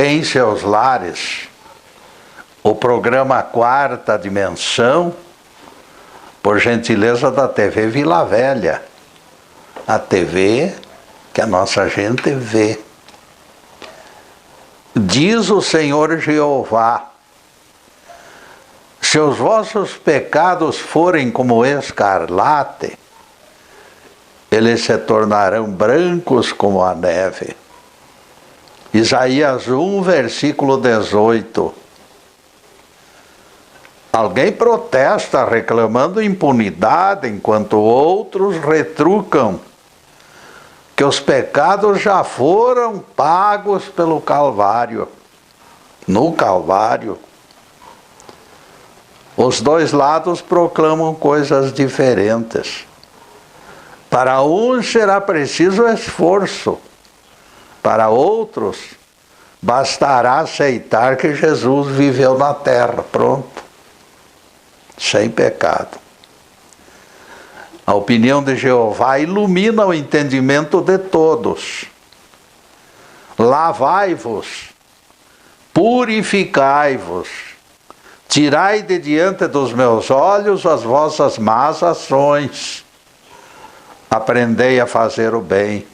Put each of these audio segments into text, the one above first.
em seus lares o programa Quarta Dimensão, por gentileza da TV Vila Velha, a TV que a nossa gente vê. Diz o Senhor Jeová: se os vossos pecados forem como escarlate, eles se tornarão brancos como a neve. Isaías 1, versículo 18. Alguém protesta reclamando impunidade, enquanto outros retrucam que os pecados já foram pagos pelo Calvário. No Calvário. Os dois lados proclamam coisas diferentes. Para uns será preciso esforço, para outros bastará aceitar que Jesus viveu na terra, pronto, sem pecado. A opinião de Jeová ilumina o entendimento de todos. Lavai-vos, purificai-vos, tirai de diante dos meus olhos as vossas más ações. Aprendei a fazer o bem.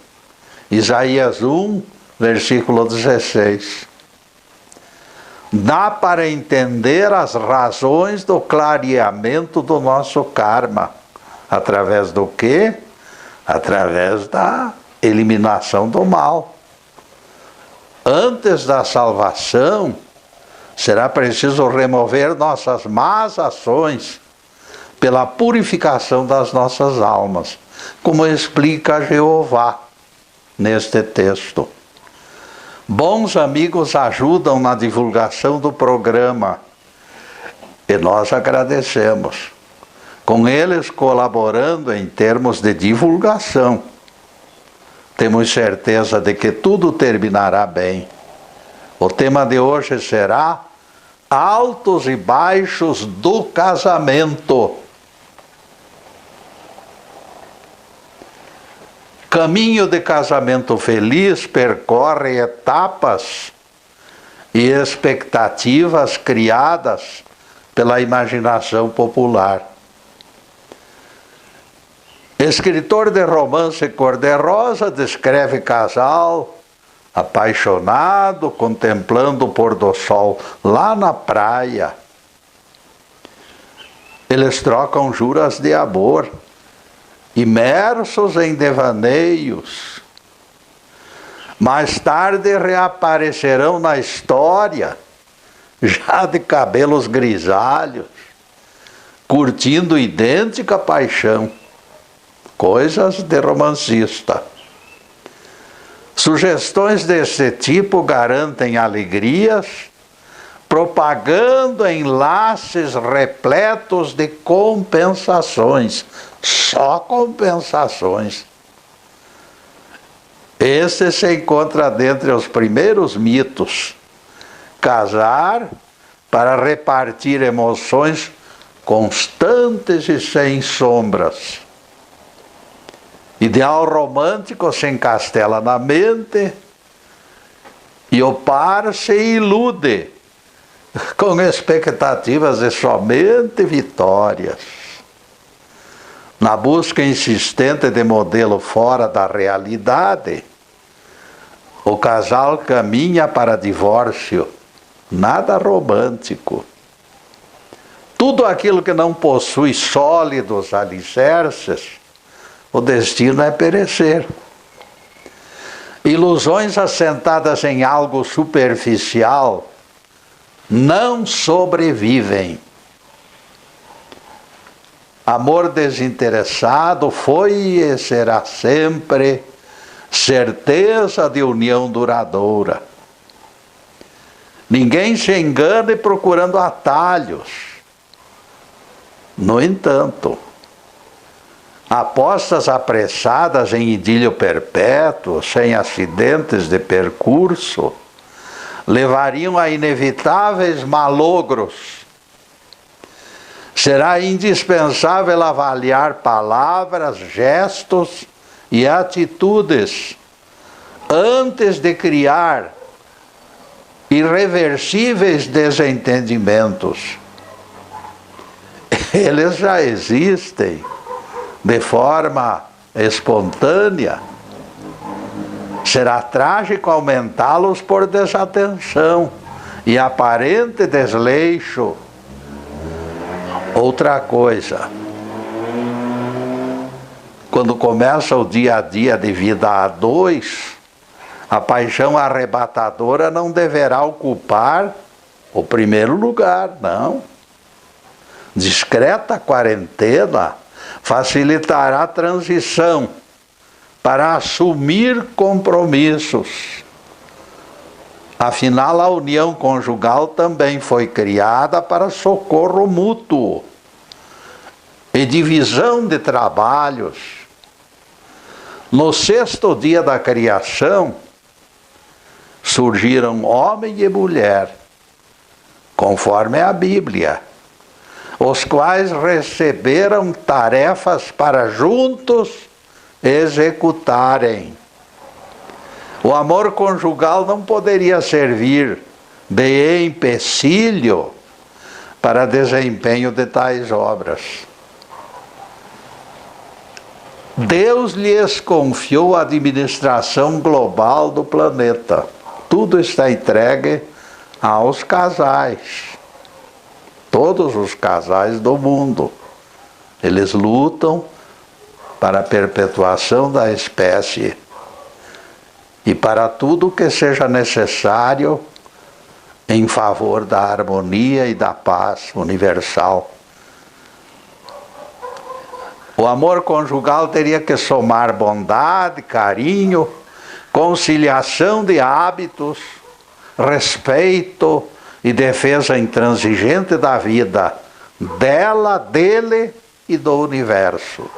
Isaías 1, versículo 16. Dá para entender as razões do clareamento do nosso karma. Através do quê? Através da eliminação do mal. Antes da salvação, será preciso remover nossas más ações pela purificação das nossas almas, como explica Jeová neste texto. Bons amigos ajudam na divulgação do programa e nós agradecemos. Com eles colaborando em termos de divulgação, temos certeza de que tudo terminará bem. O tema de hoje será altos e baixos do casamento. Caminho de casamento feliz percorre etapas e expectativas criadas pela imaginação popular. Escritor de romance cor-de-rosa descreve casal apaixonado, contemplando o pôr do sol lá na praia. Eles trocam juras de amor, imersos em devaneios. Mais tarde reaparecerão na história, já de cabelos grisalhos, curtindo idêntica paixão. Coisas de romancista. Sugestões desse tipo garantem alegrias, propagando enlaces repletos de compensações. Só compensações. Esse se encontra dentre os primeiros mitos. Casar para repartir emoções constantes e sem sombras. Ideal romântico se encastela na mente e o par se ilude com expectativas de somente vitórias. Na busca insistente de modelo fora da realidade, o casal caminha para divórcio. Nada romântico. Tudo aquilo que não possui sólidos alicerces, o destino é perecer. Ilusões assentadas em algo superficial não sobrevivem. Amor desinteressado foi e será sempre certeza de união duradoura. Ninguém se engane procurando atalhos. No entanto, apostas apressadas em idílio perpétuo, sem acidentes de percurso, levariam a inevitáveis malogros. Será indispensável avaliar palavras, gestos e atitudes antes de criar irreversíveis desentendimentos. Eles já existem de forma espontânea. Será trágico aumentá-los por desatenção e aparente desleixo. Outra coisa, quando começa o dia a dia de vida a dois, a paixão arrebatadora não deverá ocupar o primeiro lugar, não. Discreta quarentena facilitará a transição para assumir compromissos. Afinal, a união conjugal também foi criada para socorro mútuo e divisão de trabalhos. No sexto dia da criação, surgiram homem e mulher, conforme a Bíblia, os quais receberam tarefas para juntos executarem. O amor conjugal não poderia servir de empecilho para desempenho de tais obras. Deus lhes confiou a administração global do planeta. Tudo está entregue aos casais. Todos os casais do mundo. Eles lutam para a perpetuação da espécie e para tudo que seja necessário em favor da harmonia e da paz universal. O amor conjugal teria que somar bondade, carinho, conciliação de hábitos, respeito e defesa intransigente da vida, dela, dele e do universo.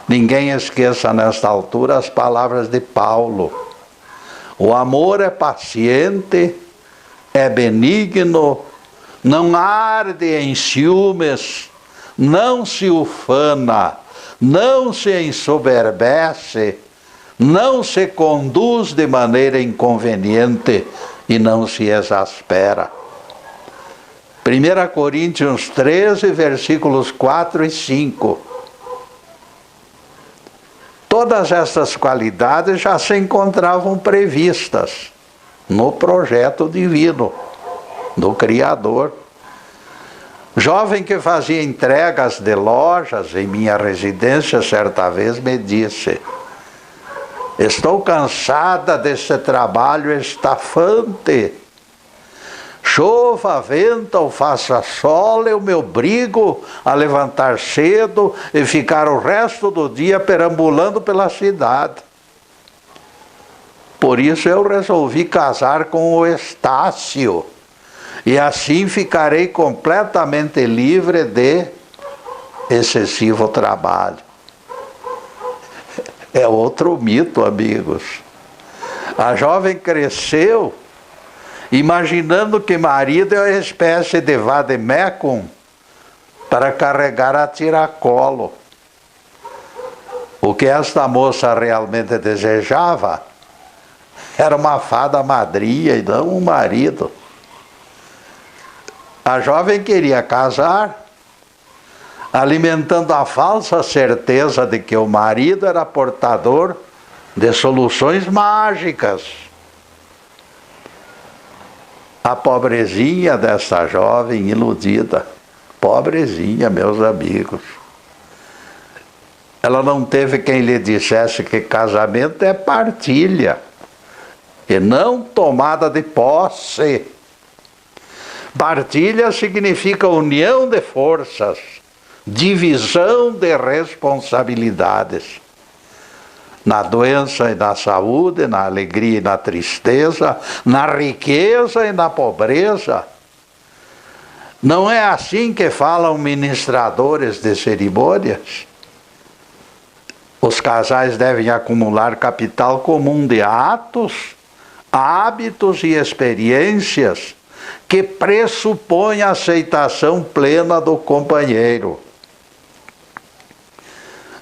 Ninguém esqueça nesta altura as palavras de Paulo. O amor é paciente, é benigno, não arde em ciúmes, não se ufana, não se ensoberbece, não se conduz de maneira inconveniente e não se exaspera. 1 Coríntios 13, versículos 4 e 5. Todas essas qualidades já se encontravam previstas no projeto divino do Criador. Jovem que fazia entregas de lojas em minha residência certa vez me disse: estou cansada desse trabalho estafante. Chova, venta ou faça sol, eu me obrigo a levantar cedo e ficar o resto do dia perambulando pela cidade. Por isso eu resolvi casar com o Estácio, e assim ficarei completamente livre de excessivo trabalho. É outro mito, amigos. A jovem cresceu imaginando que marido é uma espécie de vademecum para carregar a tiracolo. O que esta moça realmente desejava era uma fada madrinha e não um marido. A jovem queria casar, alimentando a falsa certeza de que o marido era portador de soluções mágicas. A pobrezinha dessa jovem iludida, pobrezinha, meus amigos, ela não teve quem lhe dissesse que casamento é partilha e não tomada de posse. Partilha significa união de forças, divisão de responsabilidades. Na doença e na saúde, na alegria e na tristeza, na riqueza e na pobreza. Não é assim que falam ministradores de cerimônias? Os casais devem acumular capital comum de atos, hábitos e experiências que pressupõem a aceitação plena do companheiro.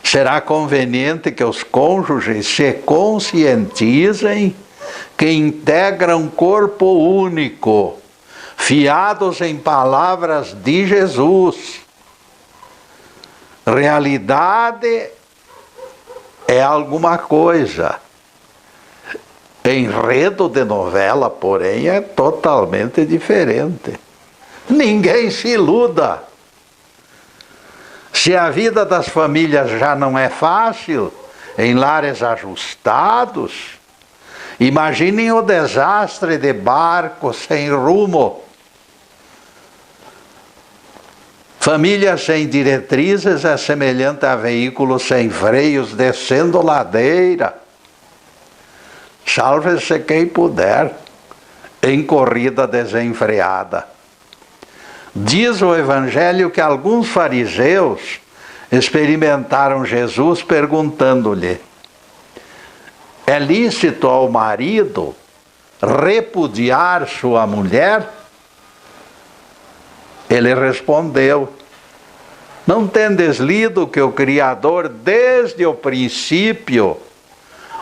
Será conveniente que os cônjuges se conscientizem que integram um corpo único, fiados em palavras de Jesus. Realidade é alguma coisa. Enredo de novela, porém, é totalmente diferente. Ninguém se iluda. Se a vida das famílias já não é fácil, em lares ajustados, imaginem o desastre de barcos sem rumo. Famílias sem diretrizes é semelhante a veículos sem freios descendo ladeira. Salve-se quem puder, em corrida desenfreada. Diz o Evangelho que alguns fariseus experimentaram Jesus perguntando-lhe: é lícito ao marido repudiar sua mulher? Ele respondeu: não tendes lido que o Criador desde o princípio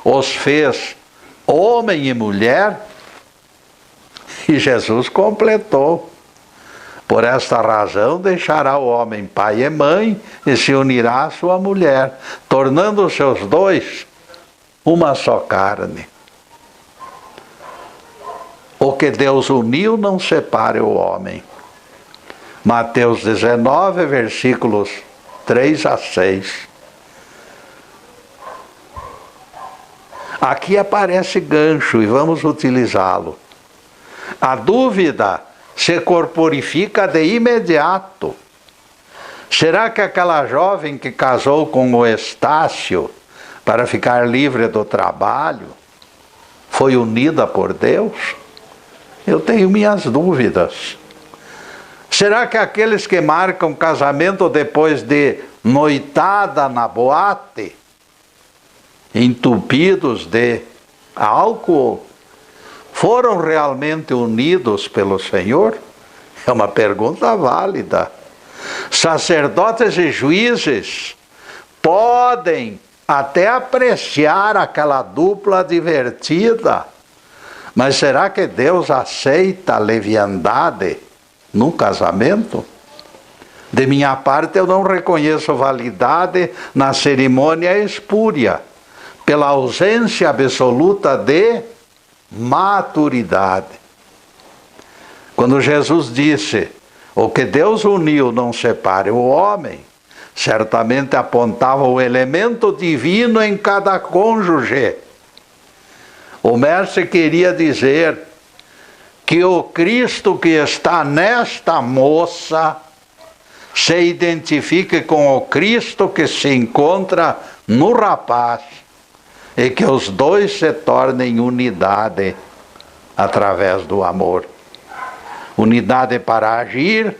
os fez homem e mulher? E Jesus completou: por esta razão deixará o homem pai e mãe e se unirá à sua mulher, tornando os seus dois uma só carne. O que Deus uniu não separe o homem. Mateus 19, versículos 3 a 6. Aqui aparece gancho e vamos utilizá-lo. A dúvida se corporifica de imediato. Será que aquela jovem que casou com o Estácio para ficar livre do trabalho foi unida por Deus? Eu tenho minhas dúvidas. Será que aqueles que marcam casamento depois de noitada na boate, entupidos de álcool, foram realmente unidos pelo Senhor? É uma pergunta válida. Sacerdotes e juízes podem até apreciar aquela dupla divertida, mas será que Deus aceita a leviandade no casamento? De minha parte, eu não reconheço validade na cerimônia espúria, pela ausência absoluta de maturidade. Quando Jesus disse: o que Deus uniu não separe o homem, certamente apontava o elemento divino em cada cônjuge. O mestre queria dizer que o Cristo que está nesta moça se identifique com o Cristo que se encontra no rapaz, e que os dois se tornem unidade através do amor. Unidade para agir,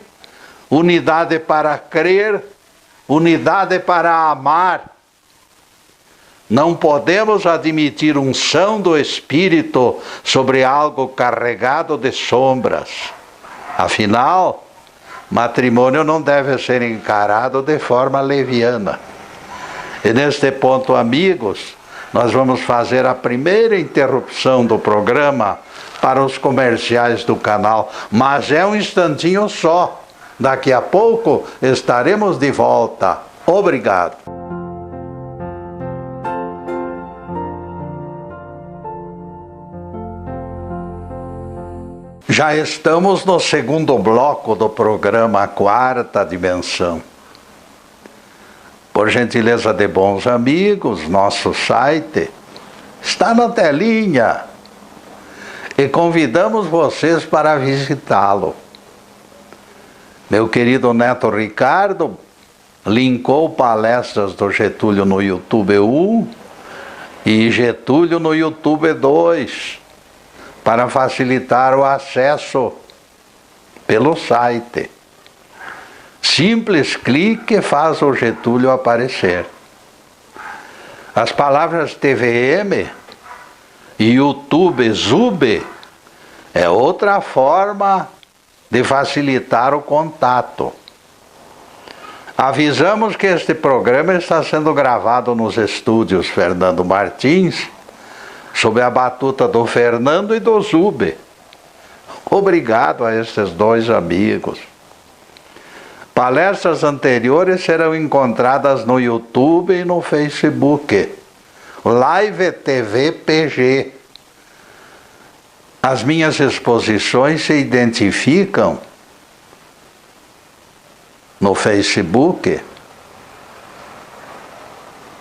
unidade para crer, unidade para amar. Não podemos admitir unção do Espírito sobre algo carregado de sombras. Afinal, matrimônio não deve ser encarado de forma leviana. E neste ponto, amigos, nós vamos fazer a primeira interrupção do programa para os comerciais do canal, mas é um instantinho só. Daqui a pouco estaremos de volta. Obrigado. Já estamos no segundo bloco do programa Quarta Dimensão. Por gentileza de bons amigos, nosso site está na telinha e convidamos vocês para visitá-lo. Meu querido neto Ricardo linkou palestras do Getúlio no YouTube 1 e Getúlio no YouTube 2 para facilitar o acesso pelo site. Simples clique faz o Getúlio aparecer. As palavras TVM e YouTube Zube é outra forma de facilitar o contato. Avisamos que este programa está sendo gravado nos estúdios Fernando Martins, sob a batuta do Fernando e do Zube. Obrigado a esses dois amigos. Palestras anteriores serão encontradas no YouTube e no Facebook. Live TV PG. As minhas exposições se identificam no Facebook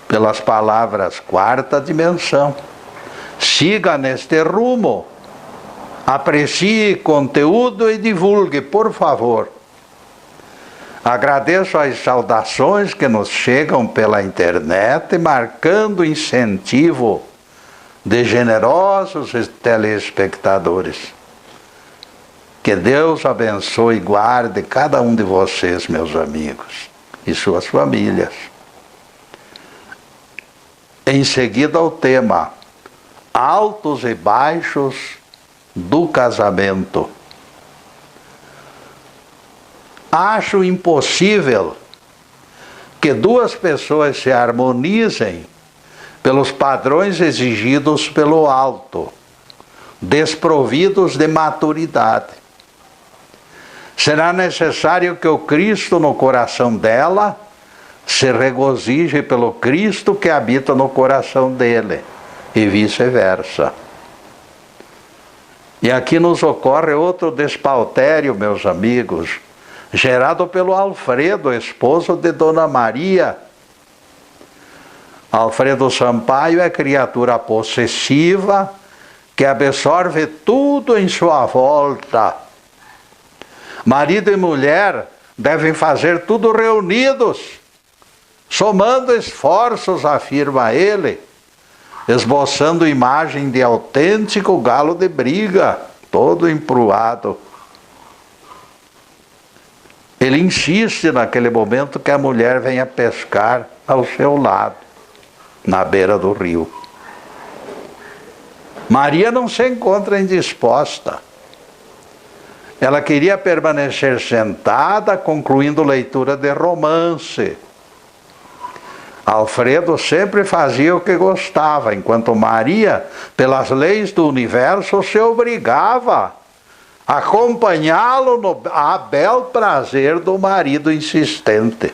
pelas palavras quarta dimensão. Siga neste rumo, aprecie conteúdo e divulgue, por favor. Agradeço as saudações que nos chegam pela internet, marcando incentivo de generosos telespectadores. Que Deus abençoe e guarde cada um de vocês, meus amigos, e suas famílias. Em seguida, o tema: altos e baixos do casamento. Acho impossível que duas pessoas se harmonizem pelos padrões exigidos pelo alto, desprovidos de maturidade. Será necessário que o Cristo no coração dela se regozije pelo Cristo que habita no coração dele, e vice-versa. E aqui nos ocorre outro despautério, meus amigos, gerado pelo Alfredo, esposo de Dona Maria. Alfredo Sampaio é criatura possessiva que absorve tudo em sua volta. Marido e mulher devem fazer tudo reunidos, somando esforços, afirma ele, esboçando imagem de autêntico galo de briga, todo empruado. Ele insiste naquele momento que a mulher venha pescar ao seu lado, na beira do rio. Maria não se encontra indisposta. Ela queria permanecer sentada, concluindo leitura de romance. Alfredo sempre fazia o que gostava, enquanto Maria, pelas leis do universo, se obrigava a acompanhá-lo no bel prazer do marido insistente.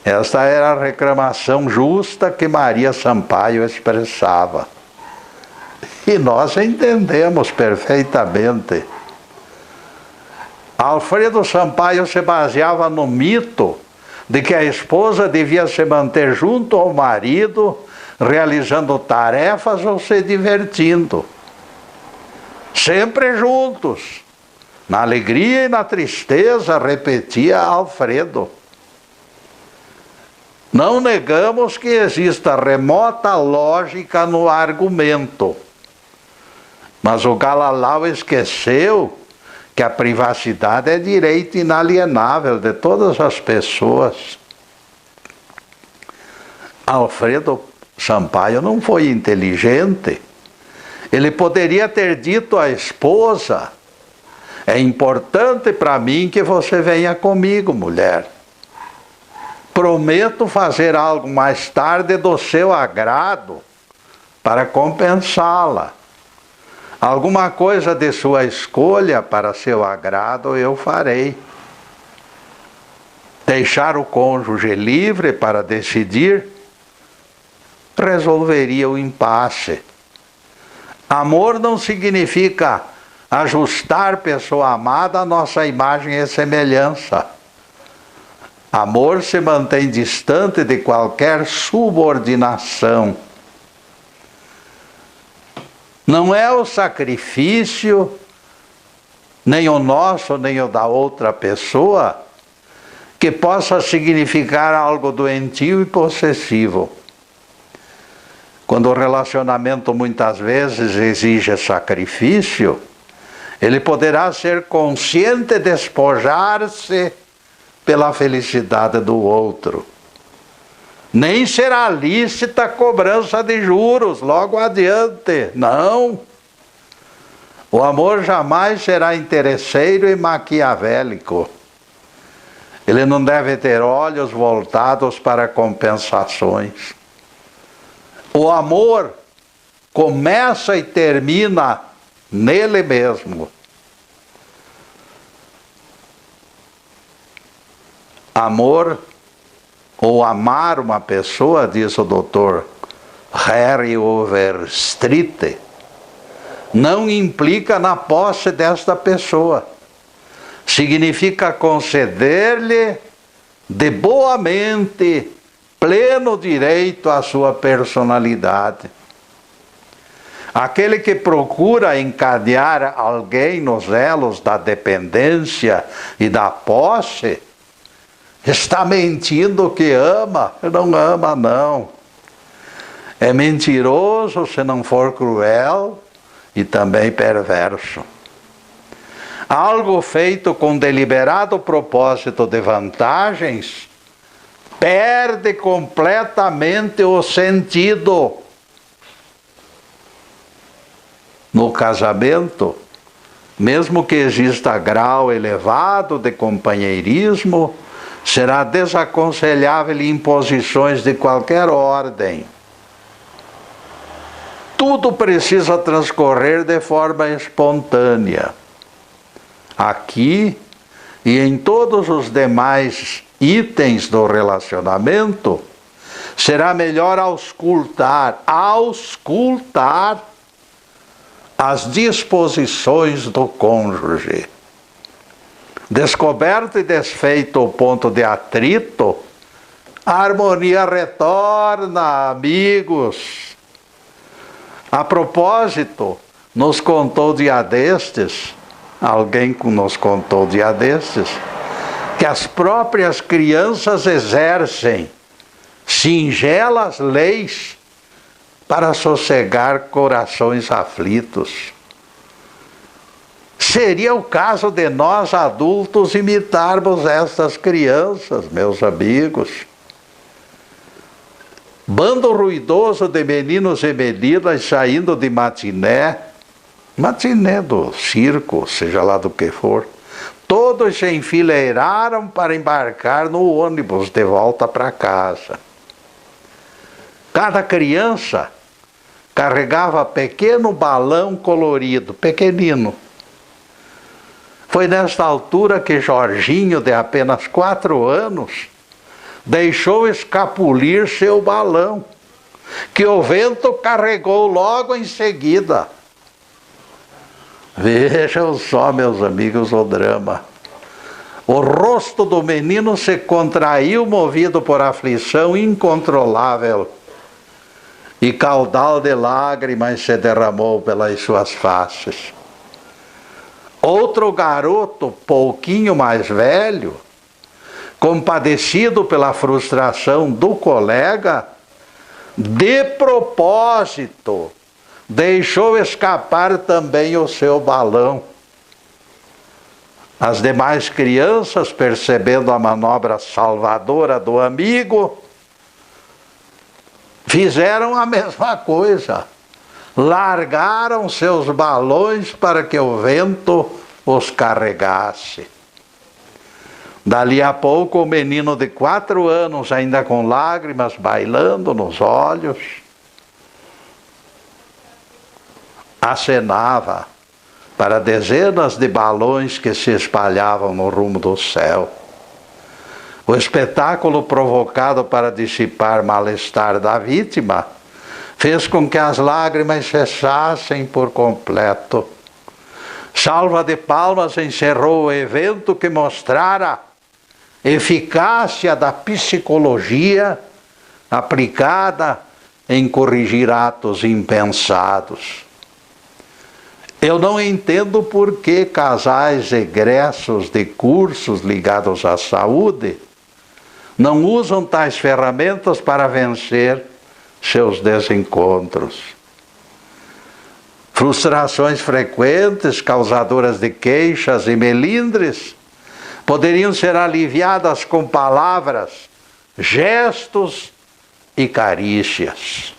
Esta era a reclamação justa que Maria Sampaio expressava. E nós entendemos perfeitamente. Alfredo Sampaio se baseava no mito de que a esposa devia se manter junto ao marido, realizando tarefas ou se divertindo. Sempre juntos, na alegria e na tristeza, repetia Alfredo. Não negamos que exista remota lógica no argumento, mas o Galalau esqueceu que a privacidade é direito inalienável de todas as pessoas. Alfredo Sampaio não foi inteligente. Ele poderia ter dito à esposa: é importante para mim que você venha comigo, mulher. Prometo fazer algo mais tarde do seu agrado para compensá-la. Alguma coisa de sua escolha para seu agrado eu farei. Deixar o cônjuge livre para decidir resolveria o impasse. Amor não significa ajustar pessoa amada à nossa imagem e semelhança. Amor se mantém distante de qualquer subordinação. Não é o sacrifício, nem o nosso, nem o da outra pessoa, que possa significar algo doentio e possessivo. Quando o relacionamento muitas vezes exige sacrifício, ele poderá ser consciente de despojar-se pela felicidade do outro. Nem será lícita a cobrança de juros logo adiante, não. O amor jamais será interesseiro e maquiavélico. Ele não deve ter olhos voltados para compensações. O amor começa e termina nele mesmo. Amor ou amar uma pessoa, diz o doutor Harry Overstreet, não implica na posse desta pessoa. Significa conceder-lhe de boa mente pleno direito à sua personalidade. Aquele que procura encadear alguém nos elos da dependência e da posse, está mentindo que ama. Não ama, não. É mentiroso se não for cruel e também perverso. Algo feito com deliberado propósito de vantagens perde completamente o sentido. No casamento, mesmo que exista grau elevado de companheirismo, será desaconselhável imposições de qualquer ordem. Tudo precisa transcorrer de forma espontânea. Aqui e em todos os demais itens do relacionamento, será melhor auscultar as disposições do cônjuge. Descoberto e desfeito o ponto de atrito, a harmonia retorna, amigos. A propósito, nos contou dia destes, que as próprias crianças exercem singelas leis para sossegar corações aflitos. Seria o caso de nós adultos imitarmos estas crianças, meus amigos. Bando ruidoso de meninos e meninas saindo de matiné do circo, seja lá do que for, todos se enfileiraram para embarcar no ônibus de volta para casa. Cada criança carregava pequeno balão colorido, pequenino. Foi nesta altura que Jorginho, de apenas 4 anos, deixou escapulir seu balão, que o vento carregou logo em seguida. Vejam só, meus amigos, o drama. O rosto do menino se contraiu, movido por aflição incontrolável, e caudal de lágrimas se derramou pelas suas faces. Outro garoto, pouquinho mais velho, compadecido pela frustração do colega, de propósito, deixou escapar também o seu balão. As demais crianças, percebendo a manobra salvadora do amigo, fizeram a mesma coisa. Largaram seus balões para que o vento os carregasse. Dali a pouco, o menino de 4 anos, ainda com lágrimas bailando nos olhos, acenava para dezenas de balões que se espalhavam no rumo do céu. O espetáculo, provocado para dissipar mal-estar da vítima, fez com que as lágrimas cessassem por completo. Salva de palmas encerrou o evento, que mostrara eficácia da psicologia aplicada em corrigir atos impensados. Eu não entendo por que casais egressos de cursos ligados à saúde não usam tais ferramentas para vencer seus desencontros. Frustrações frequentes, causadoras de queixas e melindres, poderiam ser aliviadas com palavras, gestos e carícias.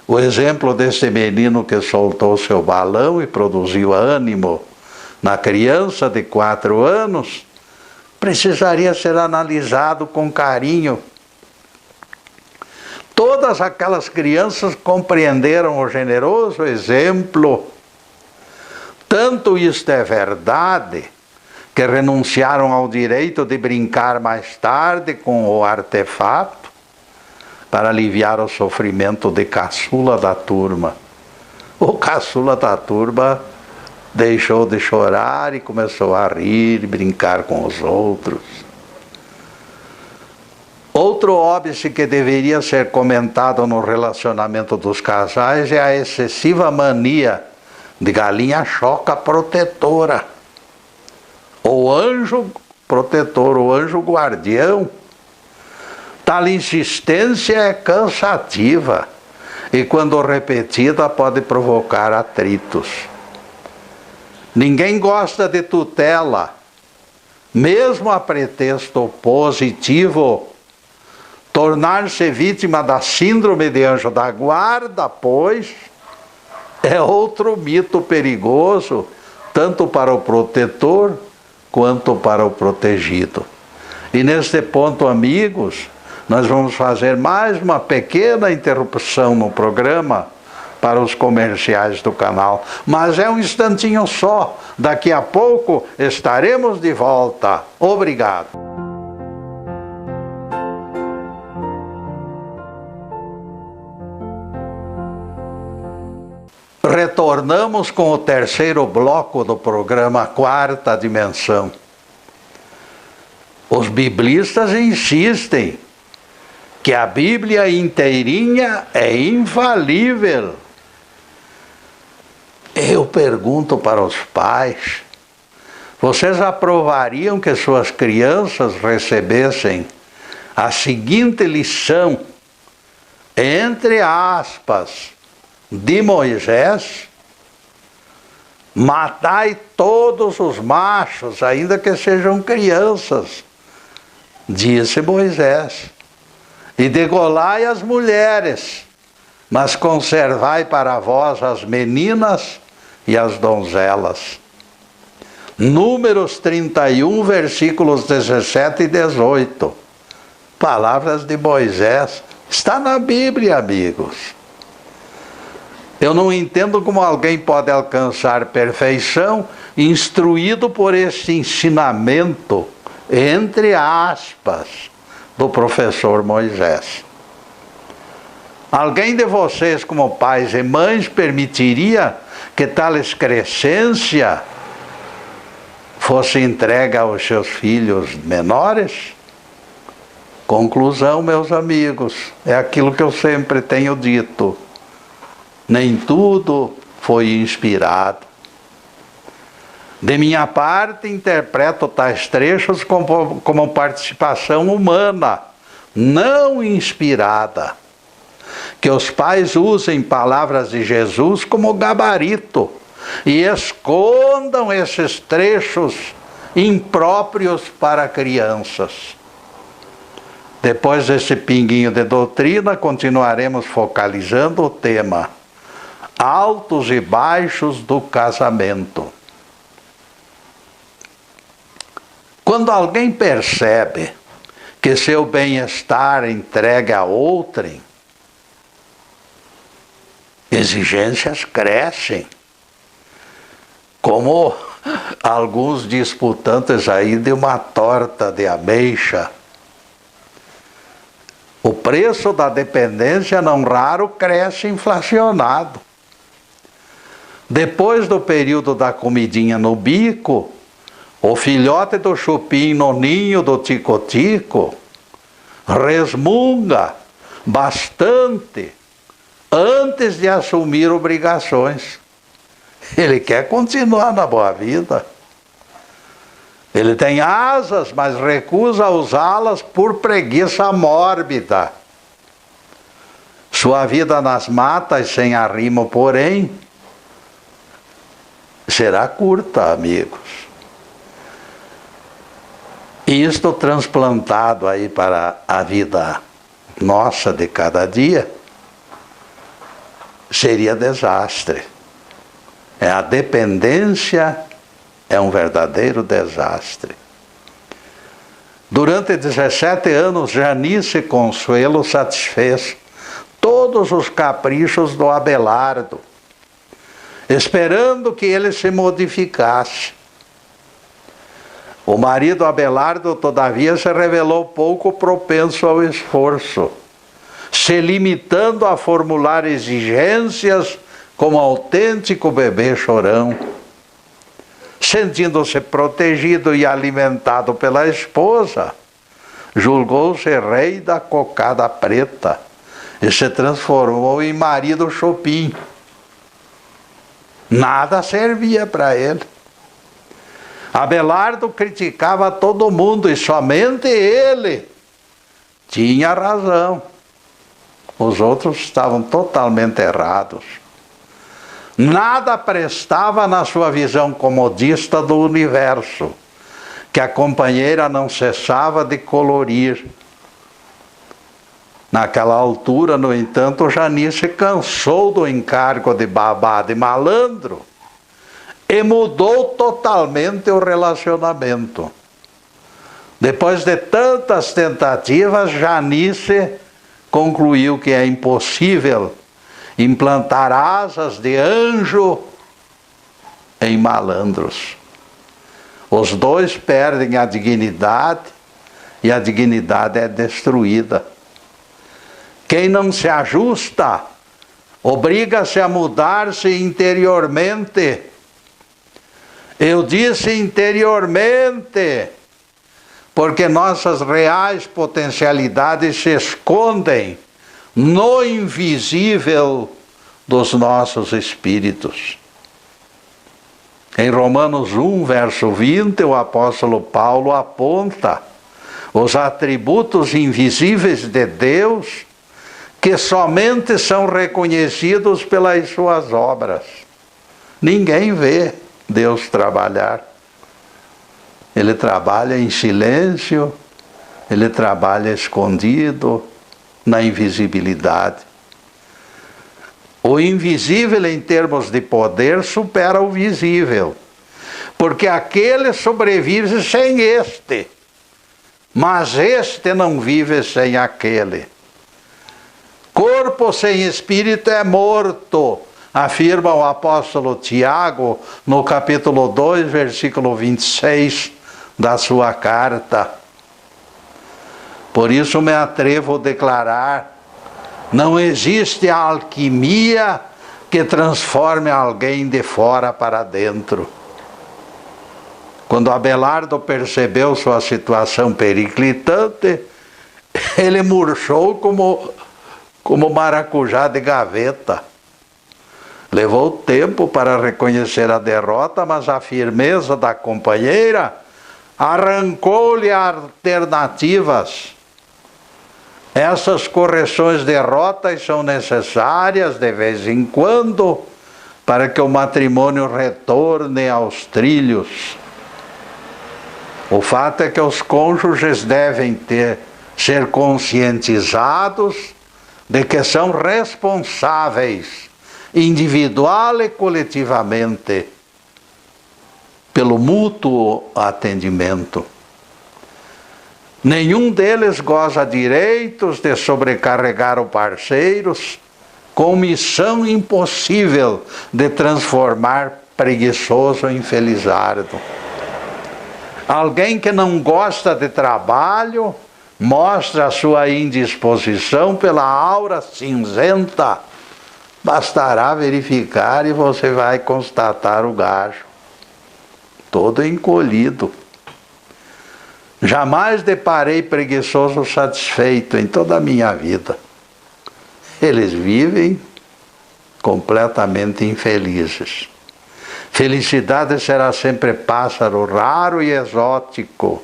O exemplo desse menino que soltou seu balão e produziu ânimo na criança de 4 anos precisaria ser analisado com carinho. Todas aquelas crianças compreenderam o generoso exemplo. Tanto isto é verdade, que renunciaram ao direito de brincar mais tarde com o artefato para aliviar o sofrimento de caçula da turma. O caçula da turma deixou de chorar e começou a rir e brincar com os outros. Outro óbice que deveria ser comentado no relacionamento dos casais é a excessiva mania de galinha choca protetora. O anjo protetor, o anjo guardião. Tal insistência é cansativa e, quando repetida, pode provocar atritos. Ninguém gosta de tutela, mesmo a pretexto positivo. Tornar-se vítima da síndrome de anjo da guarda, pois, é outro mito perigoso, tanto para o protetor quanto para o protegido. E neste ponto, amigos, nós vamos fazer mais uma pequena interrupção no programa para os comerciais do canal. Mas é um instantinho só. Daqui a pouco estaremos de volta. Obrigado. Retornamos com o terceiro bloco do programa Quarta Dimensão. Os biblistas insistem que a Bíblia inteirinha é infalível. Eu pergunto para os pais: vocês aprovariam que suas crianças recebessem a seguinte lição, entre aspas, de Moisés? Matai todos os machos, ainda que sejam crianças, disse Moisés, e degolai as mulheres, mas conservai para vós as meninas e as donzelas. Números 31, versículos 17 e 18. Palavras de Moisés. Está na Bíblia, amigos. Eu não entendo como alguém pode alcançar perfeição instruído por esse ensinamento, entre aspas, do professor Moisés. Alguém de vocês, como pais e mães, permitiria que tal excrescência fosse entregue aos seus filhos menores? Conclusão, meus amigos, é aquilo que eu sempre tenho dito. Nem tudo foi inspirado. De minha parte, interpreto tais trechos como participação humana, não inspirada. Que os pais usem palavras de Jesus como gabarito e escondam esses trechos impróprios para crianças. Depois desse pinguinho de doutrina, continuaremos focalizando o tema altos e baixos do casamento. Quando alguém percebe que seu bem-estar entregue a outrem, exigências crescem, como alguns disputantes aí de uma torta de ameixa. O preço da dependência, não raro, cresce inflacionado. Depois do período da comidinha no bico, o filhote do chupim no ninho do tico-tico resmunga bastante antes de assumir obrigações. Ele quer continuar na boa vida. Ele tem asas, mas recusa usá-las por preguiça mórbida. Sua vida nas matas sem arrimo, porém, será curta, amigos. E isto transplantado aí para a vida nossa de cada dia, seria desastre. A dependência é um verdadeiro desastre. Durante 17 anos, Janice Consuelo satisfez todos os caprichos do Abelardo, esperando que ele se modificasse. O marido Abelardo, todavia, se revelou pouco propenso ao esforço, se limitando a formular exigências como autêntico bebê chorão. Sentindo-se protegido e alimentado pela esposa, julgou-se rei da cocada preta e se transformou em marido chopin. Nada servia para ele. Abelardo criticava todo mundo e somente ele tinha razão. Os outros estavam totalmente errados. Nada prestava na sua visão comodista do universo, que a companheira não cessava de colorir. Naquela altura, no entanto, Janice cansou do encargo de babá de malandro e mudou totalmente o relacionamento. Depois de tantas tentativas, Janice concluiu que é impossível implantar asas de anjo em malandros. Os dois perdem a dignidade e a dignidade é destruída. Quem não se ajusta, obriga-se a mudar-se interiormente. Eu disse interiormente, porque nossas reais potencialidades se escondem no invisível dos nossos espíritos. Em Romanos 1, verso 20, o apóstolo Paulo aponta os atributos invisíveis de Deus que somente são reconhecidos pelas suas obras. Ninguém vê Deus trabalhar. Ele trabalha em silêncio, ele trabalha escondido, na invisibilidade. O invisível, em termos de poder, supera o visível, porque aquele sobrevive sem este, mas este não vive sem aquele. Corpo sem espírito é morto, afirma o apóstolo Tiago no capítulo 2, versículo 26 da sua carta. Por isso me atrevo a declarar: não existe alquimia que transforme alguém de fora para dentro. Quando Abelardo percebeu sua situação periclitante, ele murchou como maracujá de gaveta. Levou tempo para reconhecer a derrota, mas a firmeza da companheira arrancou-lhe alternativas. Essas correções de rotas são necessárias de vez em quando para que o matrimônio retorne aos trilhos. O fato é que os cônjuges devem ser conscientizados de que são responsáveis, individual e coletivamente, pelo mútuo atendimento. Nenhum deles goza direitos de sobrecarregar o parceiro com missão impossível de transformar preguiçoso em felizardo. Alguém que não gosta de trabalho mostra a sua indisposição pela aura cinzenta. Bastará verificar e você vai constatar o gajo todo encolhido. Jamais deparei preguiçoso satisfeito em toda a minha vida. Eles vivem completamente infelizes. Felicidade será sempre pássaro raro e exótico,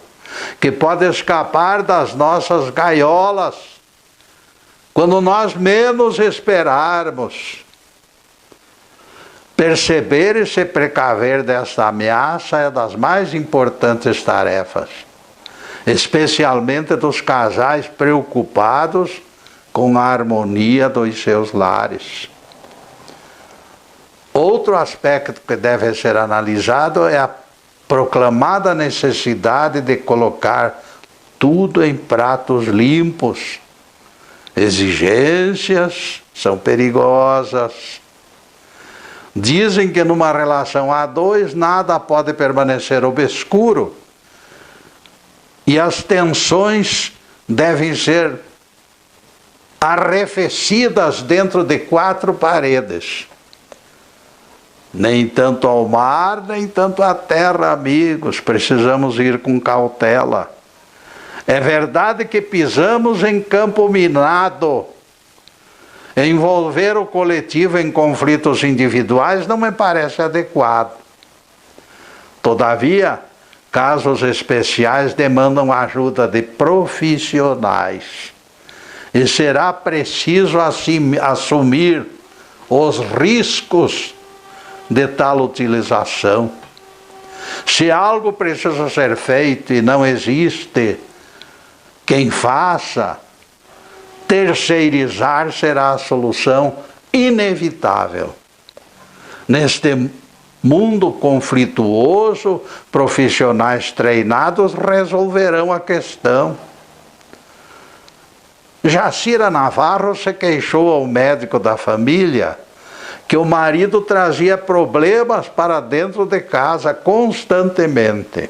que pode escapar das nossas gaiolas quando nós menos esperarmos. Perceber e se precaver desta ameaça é das mais importantes tarefas, especialmente dos casais preocupados com a harmonia dos seus lares. Outro aspecto que deve ser analisado é a proclamada necessidade de colocar tudo em pratos limpos exigências são perigosas. Dizem que numa relação a dois nada pode permanecer obscuro e as tensões devem ser arrefecidas dentro de 4 paredes. Nem tanto ao mar, nem tanto à terra, amigos. Precisamos ir com cautela. É verdade que pisamos em campo minado. Envolver o coletivo em conflitos individuais não me parece adequado. Todavia, casos especiais demandam a ajuda de profissionais. E será preciso assumir os riscos de tal utilização. Se algo precisa ser feito e não existe quem faça, terceirizar será a solução inevitável. Neste mundo conflituoso, profissionais treinados resolverão a questão. Jacira Navarro se queixou ao médico da família que o marido trazia problemas para dentro de casa constantemente.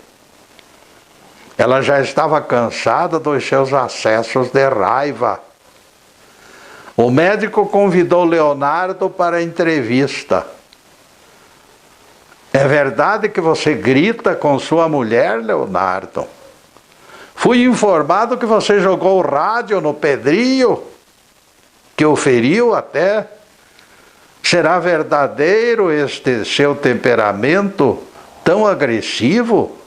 Ela já estava cansada dos seus acessos de raiva. O médico convidou Leonardo para a entrevista. É verdade que você grita com sua mulher, Leonardo? Fui informado que você jogou o rádio no Pedrinho, que o feriu até. Será verdadeiro este seu temperamento tão agressivo?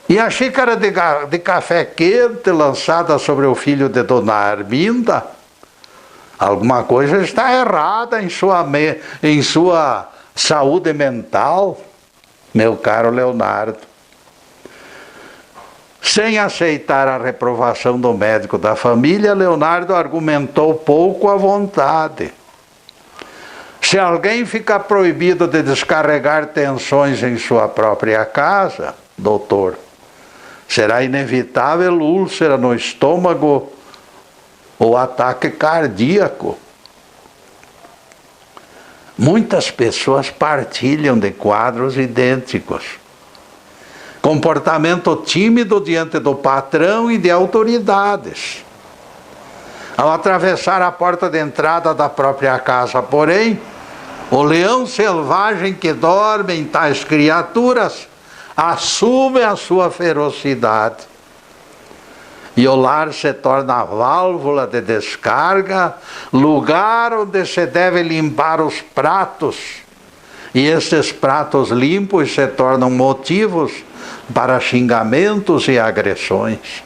E a xícara de café quente lançada sobre o filho de Dona Arminda? Alguma coisa está errada em sua saúde mental, meu caro Leonardo. Sem aceitar a reprovação do médico da família, Leonardo argumentou pouco à vontade. Se alguém fica proibido de descarregar tensões em sua própria casa, doutor, será inevitável úlcera no estômago ou ataque cardíaco. Muitas pessoas partilham de quadros idênticos. Comportamento tímido diante do patrão e de autoridades. Ao atravessar a porta de entrada da própria casa, porém, o leão selvagem que dorme em tais criaturas assume a sua ferocidade. E o lar se torna a válvula de descarga, lugar onde se deve limpar os pratos. E estes pratos limpos se tornam motivos para xingamentos e agressões.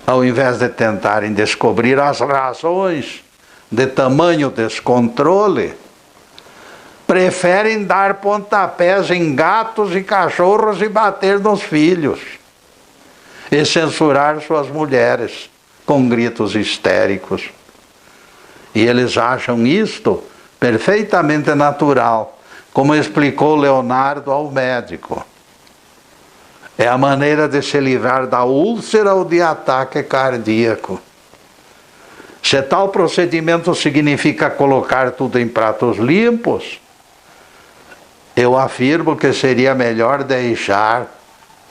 Ao invés de tentarem descobrir as razões de tamanho descontrole, preferem dar pontapés em gatos e cachorros e bater nos filhos, e censurar suas mulheres com gritos histéricos. E eles acham isto perfeitamente natural, como explicou Leonardo ao médico. É a maneira de se livrar da úlcera ou de ataque cardíaco. Se tal procedimento significa colocar tudo em pratos limpos, eu afirmo que seria melhor deixar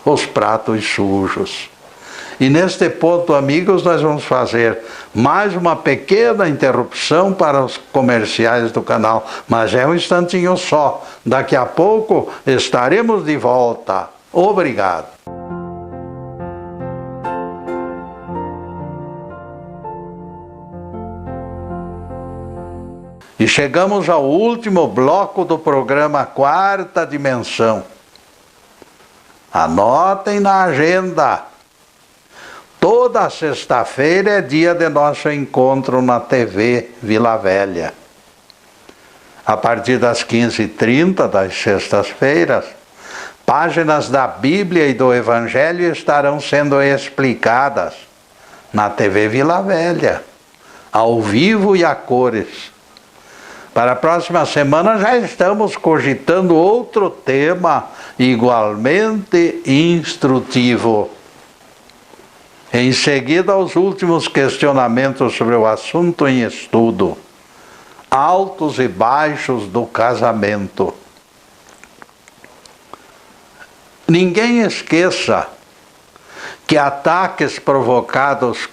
os pratos sujos. E neste ponto, amigos, nós vamos fazer mais uma pequena interrupção para os comerciais do canal, mas é um instantinho só. Daqui a pouco estaremos de volta. Obrigado. E chegamos ao último bloco do programa Quarta Dimensão. Anotem na agenda. Toda sexta-feira é dia de nosso encontro na TV Vila Velha. A partir das 15h30 das sextas-feiras, páginas da Bíblia e do Evangelho estarão sendo explicadas na TV Vila Velha, ao vivo e a cores. Para a próxima semana já estamos cogitando outro tema igualmente instrutivo. Em seguida, os últimos questionamentos sobre o assunto em estudo. Altos e baixos do casamento. Ninguém esqueça que ataques provocados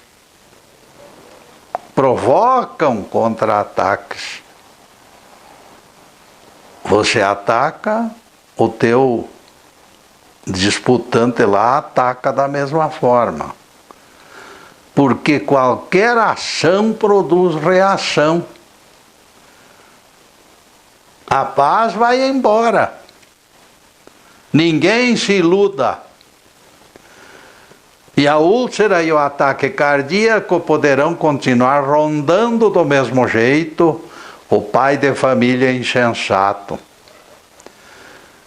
provocam contra-ataques. Você ataca, o teu disputante lá ataca da mesma forma. Porque qualquer ação produz reação. A paz vai embora. Ninguém se iluda. E a úlcera e o ataque cardíaco poderão continuar rondando do mesmo jeito o pai de família insensato.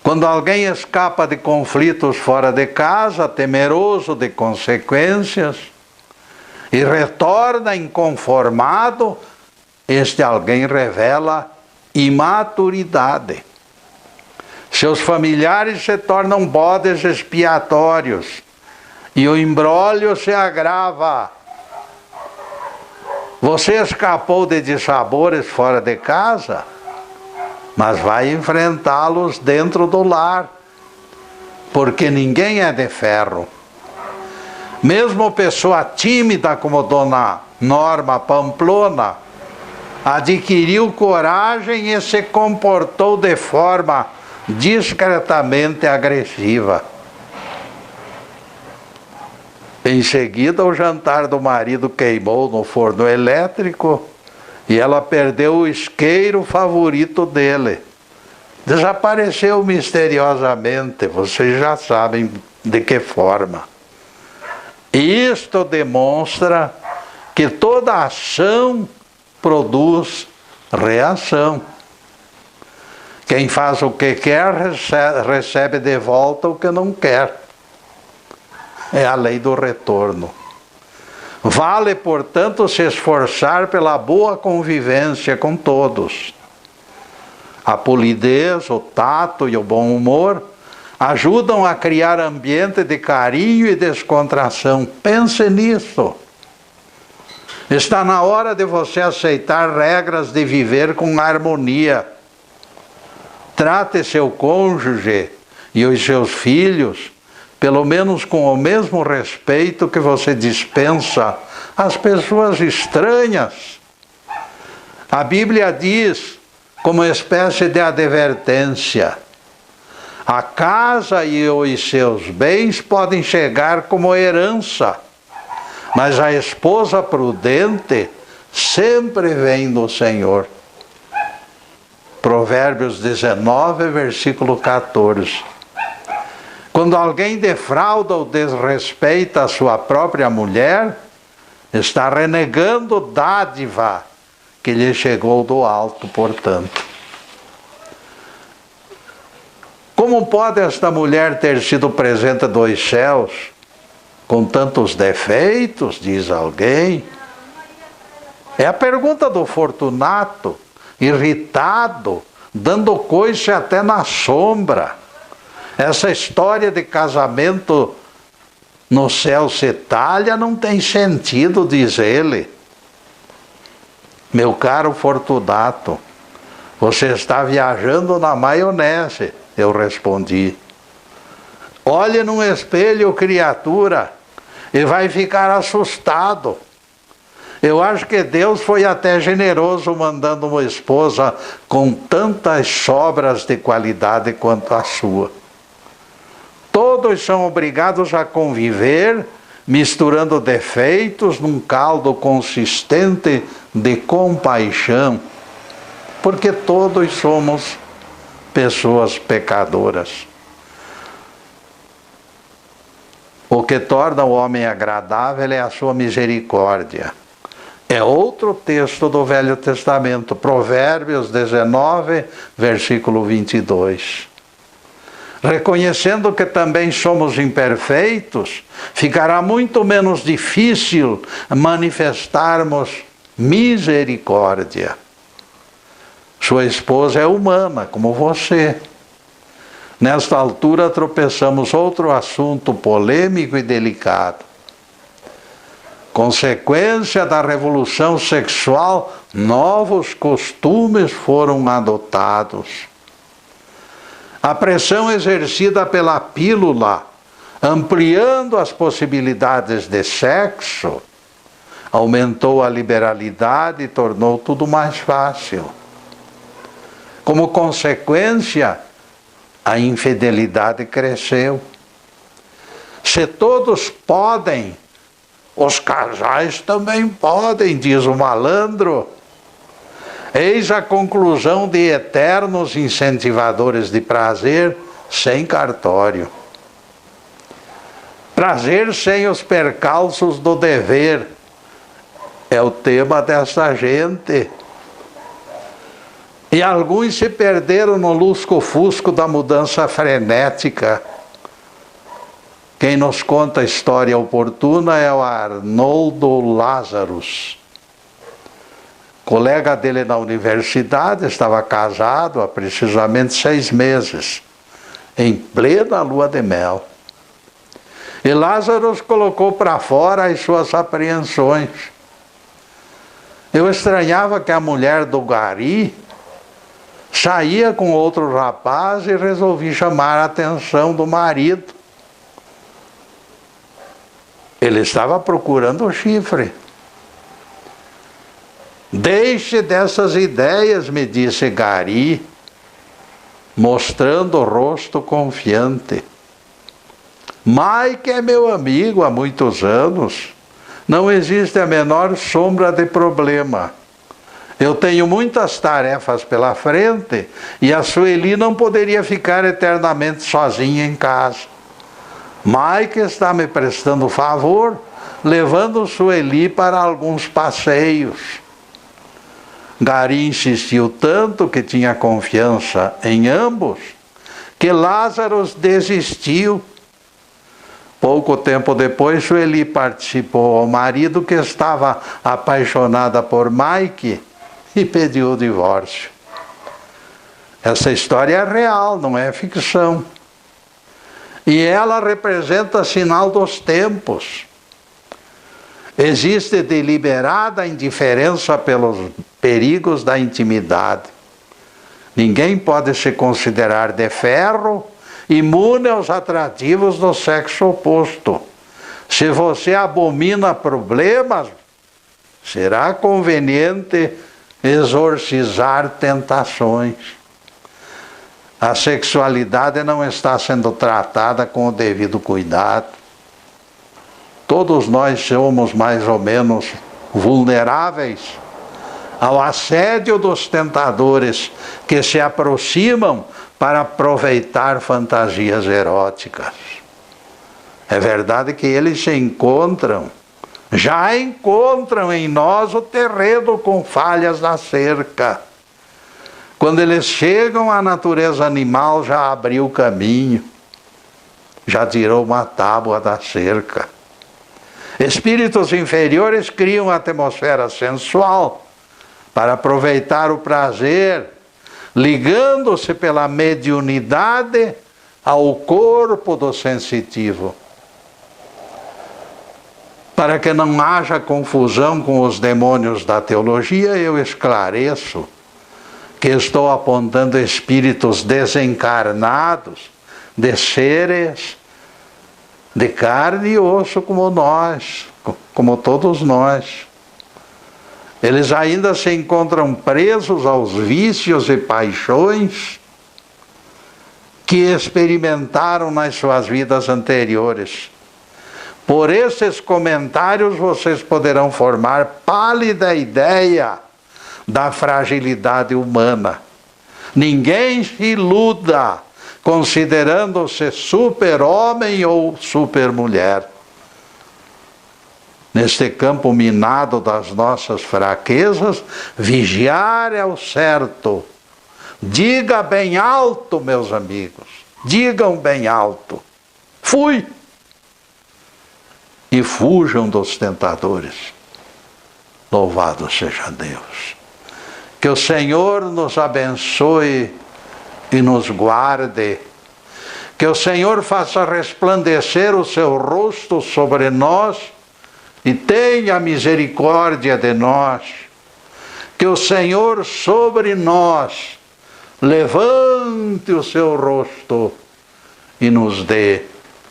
Quando alguém escapa de conflitos fora de casa, temeroso de consequências, e retorna inconformado, este alguém revela imaturidade. Seus familiares se tornam bodes expiatórios e o imbróglio se agrava. Você escapou de dissabores fora de casa, mas vai enfrentá-los dentro do lar, porque ninguém é de ferro. Mesmo pessoa tímida como Dona Norma Pamplona, adquiriu coragem e se comportou de forma discretamente agressiva. Em seguida, o jantar do marido queimou no forno elétrico e ela perdeu o isqueiro favorito dele. Desapareceu misteriosamente, vocês já sabem de que forma. Isto demonstra que toda ação produz reação. Quem faz o que quer, recebe de volta o que não quer. É a lei do retorno. Vale, portanto, se esforçar pela boa convivência com todos. A polidez, o tato e o bom humor ajudam a criar ambiente de carinho e descontração. Pense nisso. Está na hora de você aceitar regras de viver com harmonia. Trate seu cônjuge e os seus filhos, pelo menos com o mesmo respeito que você dispensa às pessoas estranhas. A Bíblia diz, como espécie de advertência, a casa e os seus bens podem chegar como herança, mas a esposa prudente sempre vem do Senhor. Provérbios 19, versículo 14. Quando alguém defrauda ou desrespeita a sua própria mulher, está renegando dádiva que lhe chegou do alto, portanto. Como pode esta mulher ter sido presente dos céus com tantos defeitos, diz alguém? É a pergunta do Fortunato, irritado, dando coice até na sombra. Essa história de casamento no céu se talha não tem sentido, diz ele. Meu caro Fortunato, você está viajando na maionese, eu respondi. Olhe num espelho, criatura, e vai ficar assustado. Eu acho que Deus foi até generoso mandando uma esposa com tantas sobras de qualidade quanto a sua. Todos são obrigados a conviver, misturando defeitos num caldo consistente de compaixão, porque todos somos pessoas pecadoras. O que torna o homem agradável é a sua misericórdia. É outro texto do Velho Testamento, Provérbios 19, versículo 22. Reconhecendo que também somos imperfeitos, ficará muito menos difícil manifestarmos misericórdia. Sua esposa é humana, como você. Nesta altura tropeçamos outro assunto polêmico e delicado. Consequência da revolução sexual, novos costumes foram adotados. A pressão exercida pela pílula, ampliando as possibilidades de sexo, aumentou a liberalidade e tornou tudo mais fácil. Como consequência, a infidelidade cresceu. Se todos podem, os casais também podem, diz o malandro. Eis a conclusão de eternos incentivadores de prazer sem cartório. Prazer sem os percalços do dever é o tema dessa gente. E alguns se perderam no lusco-fusco da mudança frenética. Quem nos conta a história oportuna é o Arnoldo Lazarus. Colega dele na universidade, estava casado há precisamente 6 meses, em plena lua de mel. E Lazarus colocou para fora as suas apreensões. Eu estranhava que a mulher do Gari saía com outro rapaz e resolvi chamar a atenção do marido. Ele estava procurando o chifre. Deixe dessas ideias, me disse Gari, mostrando o rosto confiante. Mike é meu amigo há muitos anos. Não existe a menor sombra de problema. Eu tenho muitas tarefas pela frente e a Sueli não poderia ficar eternamente sozinha em casa. Mike está me prestando favor, levando Sueli para alguns passeios. Gari insistiu tanto que tinha confiança em ambos, que Lazarus desistiu. Pouco tempo depois, Sueli participou ao marido que estava apaixonada por Mike e pediu o divórcio. Essa história é real, não é ficção. E ela representa sinal dos tempos. Existe deliberada indiferença pelos perigos da intimidade. Ninguém pode se considerar de ferro, imune aos atrativos do sexo oposto. Se você abomina problemas, será conveniente exorcizar tentações. A sexualidade não está sendo tratada com o devido cuidado. Todos nós somos mais ou menos vulneráveis ao assédio dos tentadores que se aproximam para aproveitar fantasias eróticas. É verdade que eles já encontram em nós o terreno com falhas na cerca. Quando eles chegam, a natureza animal já abriu o caminho, já tirou uma tábua da cerca. Espíritos inferiores criam a atmosfera sensual para aproveitar o prazer, ligando-se pela mediunidade ao corpo do sensitivo. Para que não haja confusão com os demônios da teologia, eu esclareço que estou apontando espíritos desencarnados de seres de carne e osso como nós, como todos nós. Eles ainda se encontram presos aos vícios e paixões que experimentaram nas suas vidas anteriores. Por esses comentários vocês poderão formar pálida ideia da fragilidade humana. Ninguém se iluda considerando-se super-homem ou super-mulher. Neste campo minado das nossas fraquezas, vigiar é o certo. Diga bem alto, meus amigos. Digam bem alto. Fui! E fujam dos tentadores. Louvado seja Deus. Que o Senhor nos abençoe e nos guarde. Que o Senhor faça resplandecer o seu rosto sobre nós e tenha misericórdia de nós. Que o Senhor sobre nós levante o seu rosto e nos dê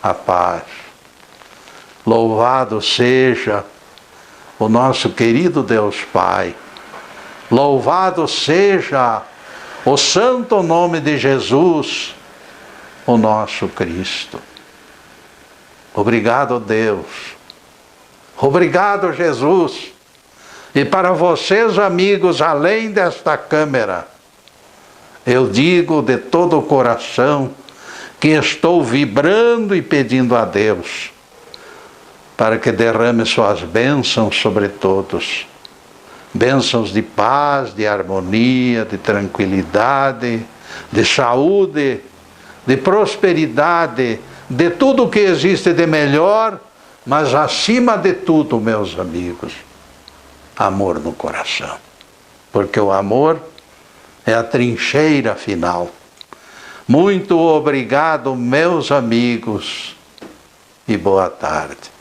a paz. Louvado seja o nosso querido Deus Pai. Louvado seja o santo nome de Jesus, o nosso Cristo. Obrigado, Deus. Obrigado, Jesus. E para vocês, amigos, além desta câmera, eu digo de todo o coração que estou vibrando e pedindo a Deus para que derrame suas bênçãos sobre todos. Bênçãos de paz, de harmonia, de tranquilidade, de saúde, de prosperidade, de tudo o que existe de melhor, mas acima de tudo, meus amigos, amor no coração. Porque o amor é a trincheira final. Muito obrigado, meus amigos, e boa tarde.